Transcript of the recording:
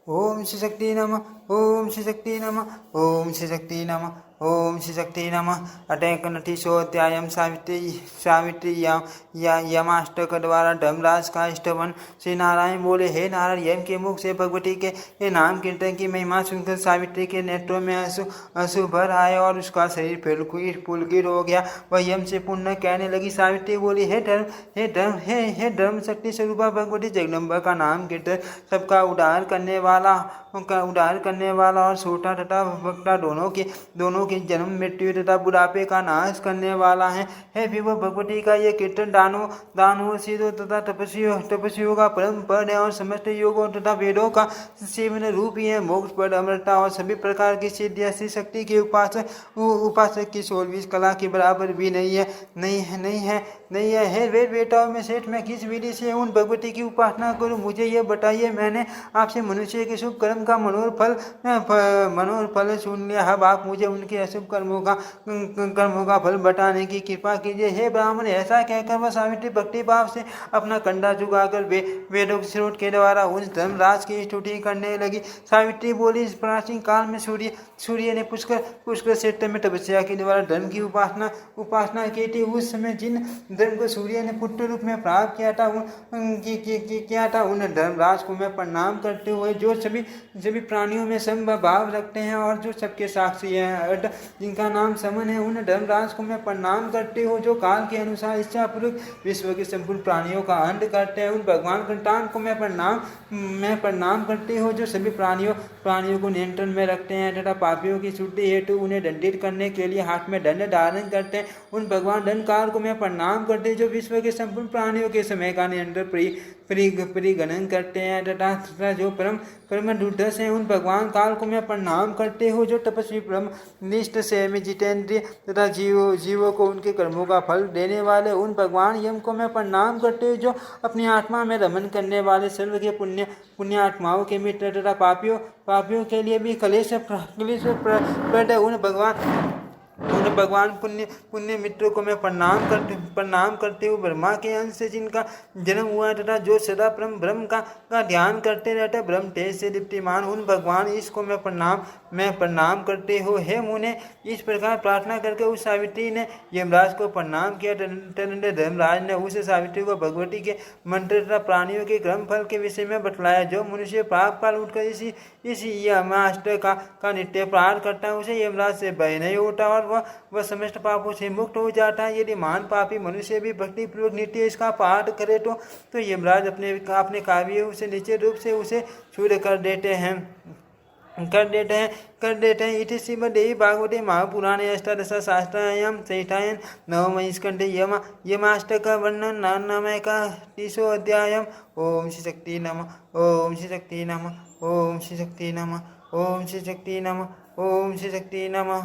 ओम श्री शक्ति नमः। ओम श्री शक्ति नमः। ओम श्री शक्ति नमः। ओम श्री शक्ति नमः। अटैकनठीशोऽध्यायं सावित्री यमाष्टक द्वारा धर्मराज का स्तवन। श्री नारायण बोले, हे नारायण, यम के मुख से भगवती के नाम कीर्तन की महिमा सुनकर सावित्री के नेत्रों में आंसू भर आए और उसका शरीर पुलकित हो गया। वह यम से पुण्य कहने लगी। सावित्री बोली, हे धर्म शक्ति स्वरूपा भगवती जगदम्बा का नाम कीर्तन सबका उद्धार करने वाला और छोटा तथा बड़ा दोनों की जन्म मृत्यु तथा बुढ़ापे का नाश करने वाला है। हे विभो, भगवती का ये कीर्तन दानवों सिद्धों तथा तपस्वियों का परम पद है और समस्त योगों तथा वेदों का सेवन रूप ही है। मोक्ष पद, अमरता और सभी प्रकार की सिद्धि ऐसी शक्ति के उपासक की 16वीं कला के बराबर भी नहीं है। हे वेद वेताओं में श्रेष्ठ, मैं किस विधि से उन भगवती की उपासना करूं, मुझे यह बताइए। मैंने आपसे मनुष्य के शुभ कर्म का मनोहर फल सुन लिया। अब आप मुझे उनके अशुभ कर्मों का फल बताने की कृपा कीजिए। हे ब्राह्मण, ऐसा कहकर वह सावित्री भक्ति भाव से अपना कंधा झुकाकर वेदों स्रोत के द्वारा उस धर्मराज की स्तुति करने लगी। सावित्री बोली, इस प्राचीन काल में सूर्य ने पुष्कर क्षेत्र में तपस्या के द्वारा धर्म की उपासना की थी। उस समय जिन धर्म को सूर्य ने पुत्र रूप में प्राप्त किया था उन धर्मराज को मैं प्रणाम करते हुए, जो सभी प्राणियों में समभाव रखते हैं और जो सबके साक्षी हैं, जिनका नाम समन है, उन धर्मराज को मैं प्रणाम करते हुए, जो काल के अनुसार इच्छा पूर्वक विश्व के संपूर्ण प्राणियों का अंत करते हैं, उन भगवान कंटान को मैं प्रणाम करते हुए, जो सभी प्राणियों को नियंत्रण में रखते हैं तथा पापियों की शुद्धि हेतु उन्हें दंडित करने के लिए हाथ में दंड धारण करते हैं, उन भगवान दंडकार को मैं प्रणाम करते हैं, जो विश्व के संपूर्ण प्राणियों के समय का नियंत्रण परिगणन करते हैं तथा जो परम दुर्दश है, उन भगवान काल को मैं प्रणाम करते हो, जो तपस्वी ब्रह्म निष्ठ संयमी जितेंद्रिय तथा जीवों को उनके कर्मों का फल देने वाले, उन भगवान यम को मैं प्रणाम करते हो, जो अपनी आत्मा में रमन करने वाले सर्व के पुण्य आत्माओं के मित्र तथा पापियों के लिए भी कलेश प्रद उन भगवान पुण्य मित्रों को मैं प्रणाम करते हुए, ब्रह्मा के अंश से जिनका जन्म हुआ तथा जो सदा ब्रह्म का ध्यान करते रहते, ब्रह्म तेज से दीप्तिमान, उन भगवान इसको मैं प्रणाम करते हो। हे मुने, इस प्रकार प्रार्थना करके उस सावित्री ने यमराज को प्रणाम किया। तदनंतर धर्मराज ने उस सावित्री को भगवती के मंत्र तथा प्राणियों के क्रम फल के विषय में बतलाया। जो मनुष्य पाप काल उठकर इस यमाष्टक का नित्य पाठ करता है, उसे यमराज से भय नहीं होता और वह समस्त पापों से मुक्त हो जाता है। यदि महान पापी मनुष्य भी भक्ति पूर्वक नित्य इसका पाठ करे तो यमराज अपने काव्य से निश्चित रूप से उसे छूट कर देते हैं। इति श्रीमद्देवी भागवते महापुराणे अष्टादशशास्त्रायां संहितायां नवम स्कन्धे यमाष्टक वर्णन नामैकादशोऽध्यायः। ओम श्री शक्ति नमः। ओम श्री शक्ति नमः। ओम श्री शक्ति नमः। ओम श्री शक्ति नमः। ओम श्री शक्ति नमः।